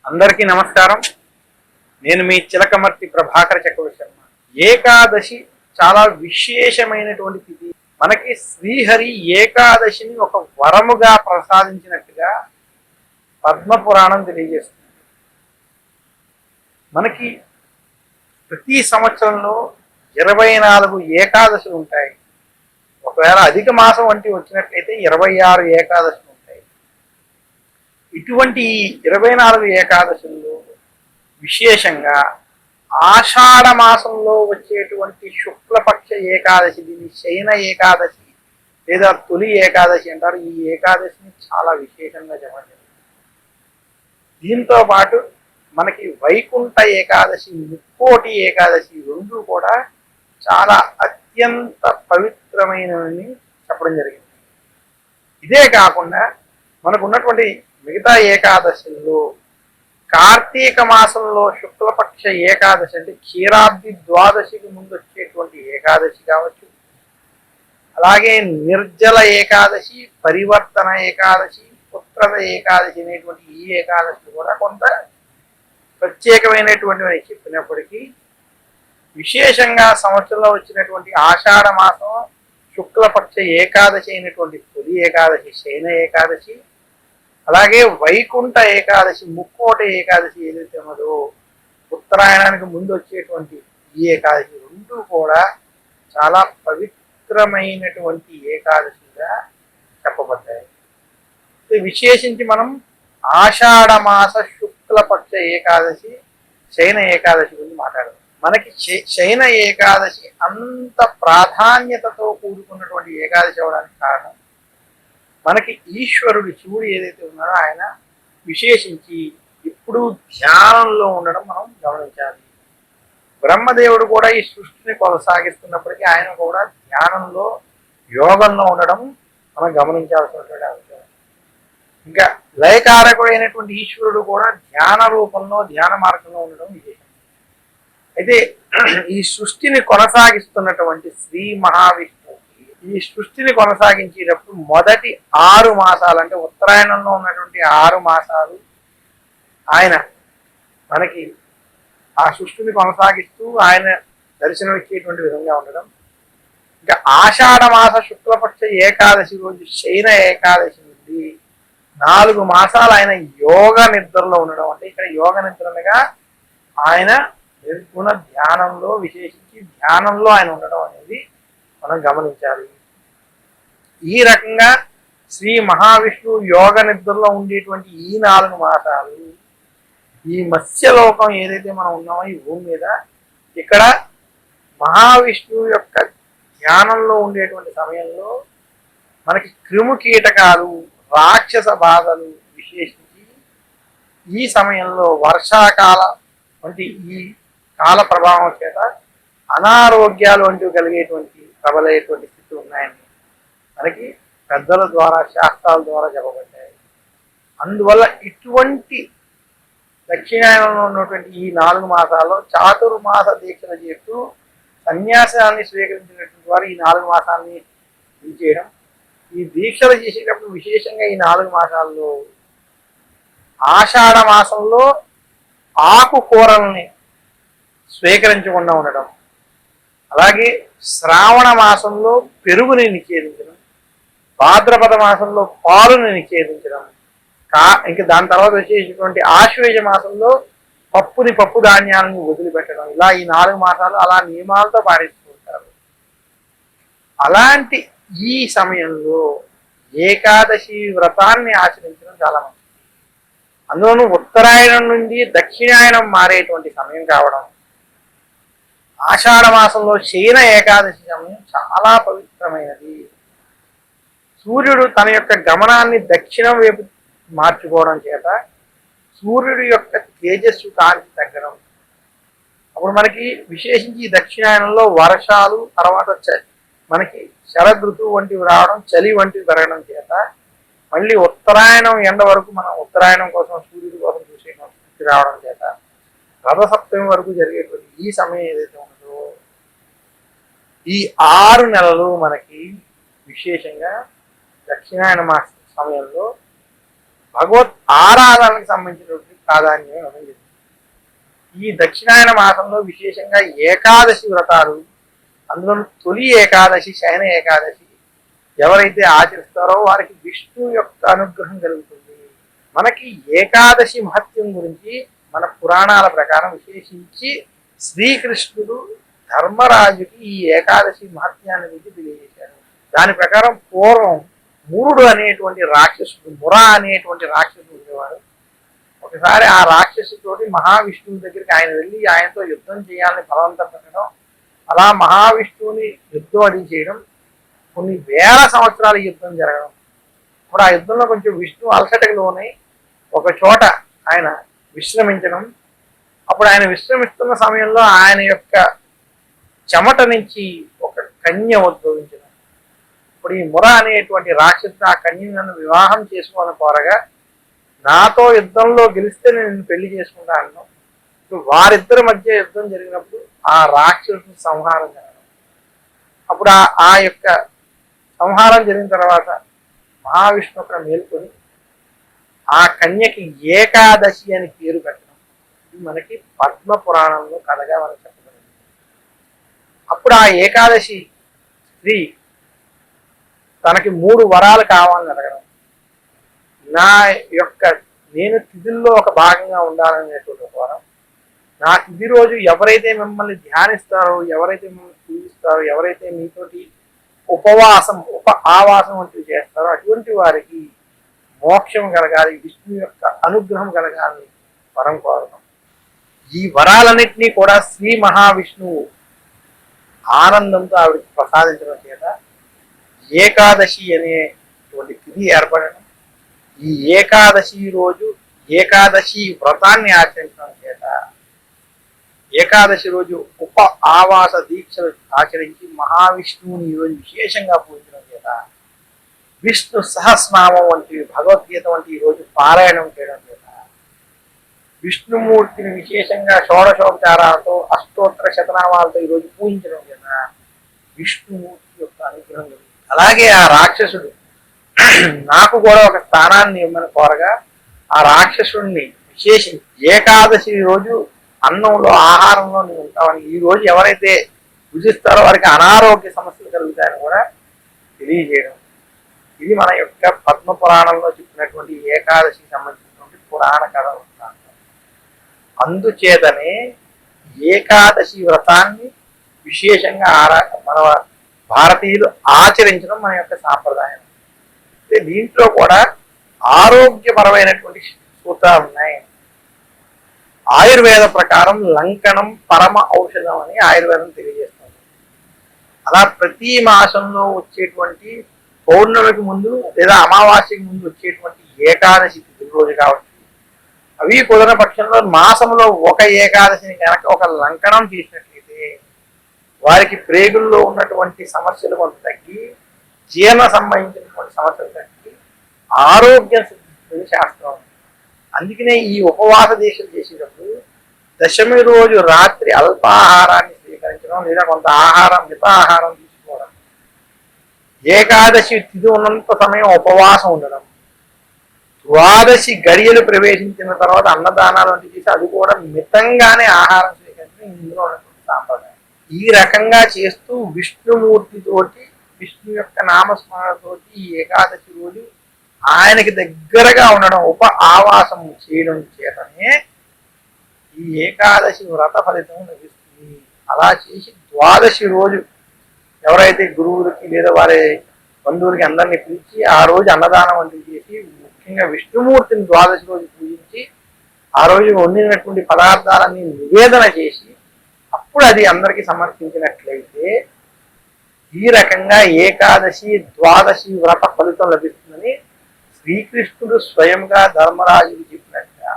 అందరికీ నమస్కారం. నేను మీ చిలకమర్తి ప్రభాకర చక్రవర్తి శర్మ. ఏకాదశి చాలా విశేషమైనటువంటి తిథి. మనకి శ్రీహరి ఏకాదశిని ఒక వరముగా ప్రసాదించినట్టుగా పద్మపురాణం తెలియజేస్తుంది. మనకి ప్రతి సంవత్సరంలో 24 ఏకాదశులు ఉంటాయి. ఒకవేళ అధిక మాసం వంటి వచ్చినట్లయితే 26 ఏకాదశులు ఉంటాయి. ఇటువంటి 24 ఏకాదశుల్లో విశేషంగా ఆషాఢ మాసంలో వచ్చేటువంటి శుక్లపక్ష ఏకాదశి, దీన్ని శయన ఏకాదశి లేదా తొలి ఏకాదశి అంటారు. ఈ ఏకాదశిని చాలా విశేషంగా చెప్పండి. దీంతో పాటు మనకి వైకుంఠ ఏకాదశి, ముక్కోటి ఏకాదశి రెండు కూడా చాలా అత్యంత పవిత్రమైనవని చెప్పడం జరిగింది. ఇదే కాకుండా మనకు ఉన్నటువంటి మిగతా ఏకాదశుల్లో కార్తీక మాసంలో శుక్లపక్ష ఏకాదశి అంటే క్షీరాబ్ది ద్వాదశికి ముందు వచ్చేటువంటి ఏకాదశి కావచ్చు, అలాగే నిర్జల ఏకాదశి, పరివర్తన ఏకాదశి, పుత్రద ఏకాదశి అనేటువంటి ఈ ఏకాదశి కూడా కొంత ప్రత్యేకమైనటువంటివి చెప్పినప్పటికీ విశేషంగా సంవత్సరంలో వచ్చినటువంటి ఆషాఢ మాసం శుక్లపక్ష ఏకాదశి అయినటువంటి తొలి ఏకాదశి శయన ఏకాదశి, అలాగే వైకుంఠ ఏకాదశి, ముక్కోటి ఏకాదశి ఏదైతే ఉన్నదో ఉత్తరాయణానికి ముందు వచ్చేటువంటి ఈ ఏకాదశి రెండు కూడా చాలా పవిత్రమైనటువంటి ఏకాదశిగా చెప్పబడ్డాయి. విశేషించి మనం ఆషాఢ మాస శుక్లపక్ష ఏకాదశి శయన ఏకాదశి గురించి మాట్లాడదాం. మనకి శయన ఏకాదశి అంత ప్రాధాన్యతతో కూడుకున్నటువంటి ఏకాదశి అవడానికి కారణం మనకి ఈశ్వరుడు శివుడు ఏదైతే ఉన్నాడో ఆయన విశేషించి ఎప్పుడూ ధ్యానంలో ఉండడం మనం గమనించాలి. బ్రహ్మదేవుడు కూడా ఈ సృష్టిని కొనసాగిస్తున్నప్పటికీ ఆయన కూడా ధ్యానంలో యోగంలో ఉండడం మనం గమనించాల్సినటువంటి అంశం. ఇంకా లయకారకుడైనటువంటి ఈశ్వరుడు కూడా ధ్యాన రూపంలో ధ్యాన మార్గంలో ఉండడం విశేషం. అయితే ఈ సృష్టిని కొనసాగిస్తున్నటువంటి శ్రీ మహావిష్ణువు ఈ సృష్టిని కొనసాగించేటప్పుడు మొదటి 6 మాసాలు అంటే ఉత్తరాయణంలో ఉన్నటువంటి 6 మాసాలు ఆయన మనకి ఆ సృష్టిని కొనసాగిస్తూ ఆయన దర్శనం ఇచ్చేటువంటి విధంగా ఉండడం. ఇంకా ఆషాఢ మాస శుక్లపక్ష ఏకాదశి రోజు శయన ఏకాదశి నుండి 4 మాసాలు ఆయన యోగ నిద్రలో ఉండడం. అంటే ఇక్కడ యోగ నిద్రలుగా ఆయన నిర్గుణ ధ్యానంలో విశేషించి ధ్యానంలో ఆయన ఉండడం అనేది మనం గమనించాలి. ఈ రకంగా శ్రీ మహావిష్ణువు యోగ నిద్రలో ఉండేటువంటి ఈ 4 మాసాలు ఈ మత్స్యలోకం ఏదైతే మనం ఉన్నామో ఈ భూమి మీద ఇక్కడ మహావిష్ణువు యొక్క ధ్యానంలో ఉండేటువంటి సమయంలో మనకి క్రిము కీటకాలు, రాక్షస బాధలు విశేషించి ఈ సమయంలో వర్షాకాల వంటి ఈ కాల ప్రభావం చేత అనారోగ్యాలు వంటివి కలిగేటువంటి ప్రబలయ్యేటువంటి స్థితి ఉన్నాయని మనకి పెద్దల ద్వారా శాస్త్రాల ద్వారా చెప్పబడ్డాయి. అందువల్ల ఇటువంటి దక్షిణాయనంలో ఉన్నటువంటి ఈ 4 మాసాల్లో చాతుర్మాస దీక్షలు చేస్తూ సన్యాసాన్ని స్వీకరించినటువంటి వారు ఈ 4 మాసాలని చేయడం. ఈ దీక్షలు చేసేటప్పుడు విశేషంగా ఈ 4 మాసాల్లో ఆషాఢ మాసంలో ఆకుకూరల్ని స్వీకరించకుండా ఉండడం, అలాగే శ్రావణ మాసంలో పెరుగుని నిషేధించడం, భాద్రపద మాసంలో పాలుని నిషేధించడం, ఇంకా దాని తర్వాత వచ్చేటువంటి ఆశ్వేజ మాసంలో పప్పు ధాన్యాలను వదిలిపెట్టడం. ఇలా ఈ 4 మాసాలు అలా నియమాలతో పాటిస్తూ ఉంటారు. అలాంటి ఈ సమయంలో ఏకాదశి వ్రతాన్ని ఆచరించడం చాలా మంచిది. అందులోనూ ఉత్తరాయణం నుండి దక్షిణాయనం మారేటువంటి సమయం కావడం, ఆషాఢ మాసంలో శయన ఏకాదశి సమయం చాలా పవిత్రమైనది. సూర్యుడు తన యొక్క గమనాన్ని దక్షిణం వైపు మార్చుకోవడం చేత సూర్యుడి యొక్క తేజస్సు కాంతి తగ్గడం. అప్పుడు మనకి విశేషించి దక్షిణాయనంలో వర్షాలు, తర్వాత మనకి శరదృతువు వంటివి రావడం, చలి వంటివి పెరగడం చేత మళ్ళీ ఉత్తరాయణం ఎండ వరకు మనం ఉత్తరాయణం కోసం సూర్యుడి కోసం చూసే స్థితి రావడం చేత రథసప్తమి వరకు జరిగేటువంటి ఈ సమయం ఏదైతే ఉన్నదో ఈ 6 నెలలు మనకి విశేషంగా దక్షిణాయన మాస సమయంలో భగవత్ ఆరాధనకు సంబంధించినటువంటి ప్రాధాన్యం ఇవ్వడం జరిగింది. ఈ దక్షిణాయన మాసంలో విశేషంగా ఏకాదశి వ్రతాలు, అందులో తొలి ఏకాదశి శయన ఏకాదశి ఎవరైతే ఆచరిస్తారో వారికి విష్ణు యొక్క అనుగ్రహం కలుగుతుంది. మనకి ఏకాదశి మహత్యం గురించి మన పురాణాల ప్రకారం విశేషించి శ్రీకృష్ణుడు ధర్మరాజుకి ఈ ఏకాదశి మహత్యాన్ని గురించి తెలియజేశారు. దాని ప్రకారం పూర్వం మురుడు అనేటువంటి రాక్షసుడు, ముర అనేటువంటి రాక్షసుడు ఉండేవాడు. ఒకసారి ఆ రాక్షసుతోటి మహావిష్ణువు దగ్గరికి ఆయన వెళ్ళి ఆయనతో యుద్ధం చేయాలని బలవంతం పెట్టడం, అలా మహావిష్ణువుని యుద్ధం అడిగి చేయడం, కొన్ని వేల సంవత్సరాల యుద్ధం జరగడం. ఇప్పుడు ఆ యుద్ధంలో కొంచెం విష్ణు అలసటకు లోనై ఒక చోట ఆయన విశ్రమించడం. అప్పుడు ఆయన విశ్రమిస్తున్న సమయంలో ఆయన యొక్క చెమట నుంచి ఒక కన్య ఉద్భవించడం. ఇప్పుడు ఈ ముర అనేటువంటి రాక్షసుడు ఆ కన్యను నన్ను వివాహం చేసుకోవాలని కోరగా, నాతో యుద్ధంలో గెలిస్తే నేను పెళ్లి చేసుకుంటాను. ఇప్పుడు వారిద్దరి మధ్య యుద్ధం జరిగినప్పుడు ఆ రాక్షసుడు సంహారం జరగడం. అప్పుడు ఆ యొక్క సంహారం జరిగిన తర్వాత మహావిష్ణు అక్కడ మేల్కొని ఆ కన్యకి ఏకాదశి అని పేరు పెట్టడం. ఇది మనకి పద్మ పురాణంలో కథగా మనకు చెప్పబడింది. అప్పుడు ఆ ఏకాదశి స్త్రీ తనకి 3 వరాలు కావాలని అడగడం. నా యొక్క నేను తిథుల్లో ఒక భాగంగా ఉండాలనేటువంటి ఒక వరం, నా తిథి రోజు ఎవరైతే మిమ్మల్ని ధ్యానిస్తారో, ఎవరైతే మిమ్మల్ని పూజిస్తారో, ఎవరైతే మీతోటి ఉపవాసం ఆవాసం వంటివి చేస్తారో అటువంటి వారికి మోక్షం కలగాలి, విష్ణు యొక్క అనుగ్రహం కలగాలని వరం కోరడం. ఈ వరాలన్నింటినీ కూడా శ్రీ మహావిష్ణువు ఆనందంతో ఆవిడకి ప్రసాదించడం చేత ఏకాదశి అనేటువంటి తిథి ఏర్పడడం, ఈ ఏకాదశి రోజు ఏకాదశి వ్రతాన్ని ఆచరించడం చేత ఏకాదశి రోజు ఆవాస దీక్షలు ఆచరించి మహావిష్ణువుని ఈరోజు విశేషంగా పూజించడం చేత విష్ణు సహస్రనామం వంటి భగవద్గీత వంటి ఈరోజు పారాయణం చేయడం చేత విష్ణుమూర్తిని విశేషంగా షోడశోపచారాలతో అష్టోత్తర శతనామాలతో ఈరోజు పూజించడం చేత విష్ణుమూర్తి యొక్క అనుగ్రహం కలుగుతుంది. అలాగే ఆ రాక్షసుడు నాకు కూడా ఒక స్థానాన్ని ఇవ్వమని కోరగా ఆ రాక్షసుడిని విశేషించి ఏకాదశి రోజు అన్నంలో ఆహారంలో నువ్వు ఉంటావని, ఈ రోజు ఎవరైతే పూజిస్తారో వారికి అనారోగ్య సమస్యలు కలుగుతాయని కూడా తెలియజేయడం. ఇది మన యొక్క పద్మ పురాణంలో చెప్పినటువంటి ఏకాదశికి సంబంధించినటువంటి పురాణ కథ వృత్తాంతం. అందుచేతనే ఏకాదశి వ్రతాన్ని విశేషంగా మన భారతీయులు ఆచరించడం మన యొక్క సాంప్రదాయం. దీంట్లో కూడా ఆరోగ్యపరమైనటువంటి సూత్రాలు ఉన్నాయి. ఆయుర్వేద ప్రకారం లంకనం పరమ ఔషధం అని ఆయుర్వేదం తెలియజేస్తుంది. అలా ప్రతి మాసంలో వచ్చేటువంటి పౌర్ణమికి ముందు లేదా అమావాస్యకి ముందు వచ్చేటువంటి ఏకాదశి తిథి రోజు కావచ్చు, అవి కుదరని పక్షంలో మాసంలో ఒక ఏకాదశిని కనుక ఒక లంకనం చేసినట్లయితే వారికి ప్రేగుల్లో ఉన్నటువంటి సమస్యలు కొంత తగ్గి, జీర్ణ సంబంధించినటువంటి సమస్యలు తగ్గి ఆరోగ్యం సిద్ధిస్తుంది శాస్త్రం. అందుకనే ఈ ఉపవాస దీక్షలు చేసేటప్పుడు దశమి రోజు రాత్రి అల్పాహారాన్ని స్వీకరించడం లేదా కొంత ఆహారం మితాహారం తీసుకోవడం, ఏకాదశి తిథి ఉన్నంత సమయం ఉపవాసం ఉండడం, ద్వాదశి గడియలు ప్రవేశించిన తర్వాత అన్నదానాలు వంటి చేసి అది కూడా మితంగానే ఆహారం స్వీకరించడం ఇందులో ఉన్నటువంటి సాంప్రదాయం. ఈ రకంగా చేస్తూ విష్ణుమూర్తితోటి విష్ణు యొక్క నామస్మరణతోటి ఈ ఏకాదశి రోజు ఆయనకి దగ్గరగా ఉండడం, ఆవాసం చేయడం చేతనే ఈ ఏకాదశి వ్రత ఫలితం లభిస్తుంది. అలా చేసి ద్వాదశి రోజు ఎవరైతే గురువులకి లేదా వారి బంధువులకి అందరినీ పిలిచి ఆ రోజు అన్నదానం వంటివి చేసి, ముఖ్యంగా విష్ణుమూర్తిని ద్వాదశి రోజు పూజించి ఆ రోజు వండినటువంటి పదార్థాలన్నీ నివేదన చేసి అప్పుడు అది అందరికీ సమర్పించినట్లయితే ఈ రకంగా ఏకాదశి ద్వాదశి వ్రత ఫలితం లభిస్తుందని శ్రీకృష్ణుడు స్వయంగా ధర్మరాజుకి చెప్పినట్టుగా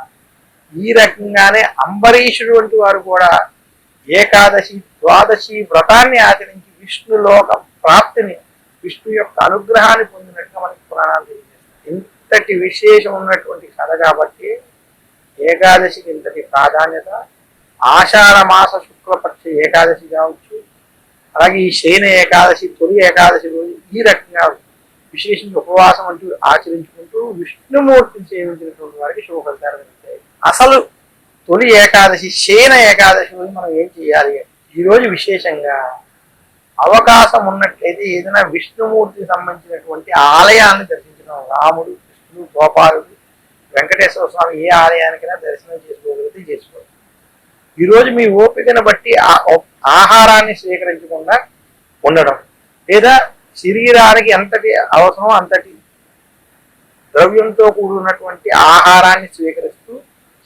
ఈ రకంగానే అంబరీషుడు వంటి వారు కూడా ఏకాదశి ద్వాదశి వ్రతాన్ని ఆచరించి విష్ణులోక ప్రాప్తిని, విష్ణు యొక్క అనుగ్రహాన్ని పొందినట్టుగా మనకి పురాణాలు తెలియజేస్తాయి. ఇంతటి విశేషం ఉన్నటువంటి కథ కాబట్టి ఏకాదశికి ఇంతటి ప్రాధాన్యత. ఆషాఢ మాస శుక్లపక్ష ఏకాదశి కావచ్చు, అలాగే ఈ శయన ఏకాదశి తొలి ఏకాదశి రోజు ఈ రకంగా విశేషంగా ఉపవాసం అంటూ ఆచరించుకుంటూ విష్ణుమూర్తిని సేవించినటువంటి వారికి శుభ ఫలితాలు కలుగుతాయి. అసలు తొలి ఏకాదశి శయన ఏకాదశి రోజు మనం ఏం చేయాలి? ఈరోజు విశేషంగా అవకాశం ఉన్నట్లయితే ఏదైనా విష్ణుమూర్తికి సంబంధించినటువంటి ఆలయాన్ని దర్శించడం, రాముడు, కృష్ణుడు, గోపాలుడు, వెంకటేశ్వర స్వామి ఏ ఆలయానికైనా దర్శనం చేసుకోగలిగితే చేసుకోవాలి. ఈరోజు మీ ఓపికను బట్టి ఆహారాన్ని స్వీకరించకుండా ఉండడం, లేదా శరీరానికి ఎంతటి అవసరం అంతటి ద్రవ్యంతో కూడినటువంటి ఆహారాన్ని స్వీకరిస్తూ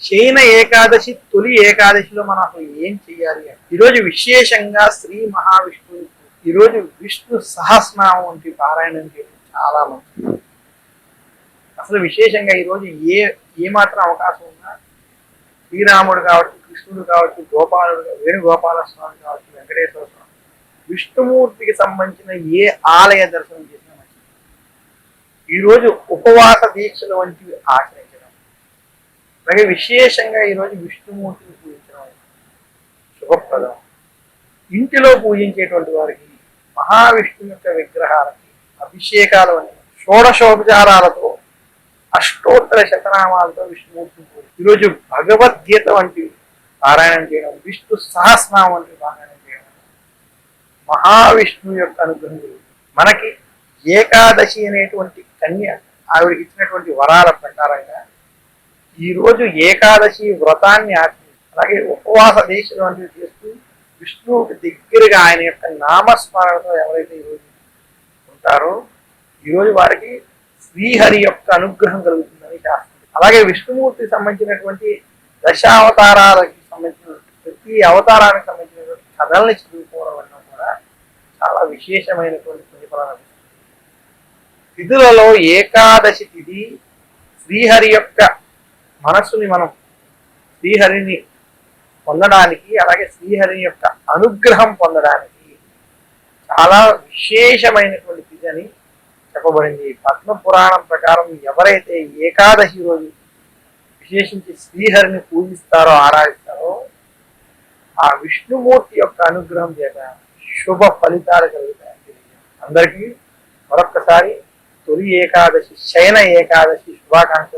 శయన ఏకాదశి తొలి ఏకాదశిలో మనం అసలు ఏం చెయ్యాలి? ఈరోజు విశేషంగా శ్రీ మహావిష్ణువు ఈరోజు విష్ణు సహస్రనామం వంటి పారాయణం చేయడం చాలా మంచిది. అసలు విశేషంగా ఈరోజు ఏమాత్రం అవకాశం ఉన్నా శ్రీరాముడు కావచ్చు, కృష్ణుడు కావచ్చు, గోపాలుడు, వేణుగోపాల స్వామి కావచ్చు, వెంకటేశ్వర స్వామి, విష్ణుమూర్తికి సంబంధించిన ఏ ఆలయ దర్శనం చేసినా మంచిది. ఈరోజు ఉపవాస దీక్షలు వంటివి ఆచరించడం, అలాగే విశేషంగా ఈరోజు విష్ణుమూర్తిని పూజించడం శుభప్రదం. ఇంటిలో పూజించేటువంటి వారికి మహావిష్ణు యొక్క విగ్రహాలకి అభిషేకాలు అని షోడశోపచారాలతో అష్టోత్తర శతనామాలతో విష్ణుమూర్తిని పూజించడం, ఈరోజు భగవద్గీత వంటి పారాయణం చేయడం, విష్ణు సహస్రనామం వంటి పారాయణం చేయడం మహావిష్ణువు యొక్క అనుగ్రహం. మనకి ఏకాదశి అనేటువంటి కన్య ఆవిడకి ఇచ్చినటువంటి వరాల ప్రకారంగా ఈరోజు ఏకాదశి వ్రతాన్ని ఆచరించి, అలాగే ఉపవాస దీక్షలు వంటివి చేస్తూ విష్ణువుకి దగ్గరగా ఆయన యొక్క నామస్మరణతో ఎవరైతే ఈరోజు ఉంటారో ఈరోజు వారికి శ్రీహరి యొక్క అనుగ్రహం కలుగుతుందని శాస్త్రం. అలాగే విష్ణుమూర్తికి సంబంధించినటువంటి దశావతారాలకి సంబంధించిన ప్రతి అవతారానికి సంబంధించినటువంటి కథల్ని చదువుకోవడం వల్ల కూడా చాలా విశేషమైనటువంటి పుణ్యఫలం. తిథులలో ఏకాదశి తిథి శ్రీహరి యొక్క మనస్సుని మనం శ్రీహరిని పొందడానికి, అలాగే శ్రీహరి యొక్క అనుగ్రహం పొందడానికి చాలా విశేషమైనటువంటి తిథి అని చెప్పబడింది. పద్మ పురాణం ప్రకారం ఎవరైతే ఏకాదశి రోజు విశేషించి శ్రీహరిని పూజిస్తారో, ఆరాధిస్తారో ఆ విష్ణుమూర్తి యొక్క అనుగ్రహం చేత శుభ ఫలితాలు కలుగుతాయి. అందరికీ మరొక్కసారి తొలి ఏకాదశి శయన ఏకాదశి శుభాకాంక్షలు.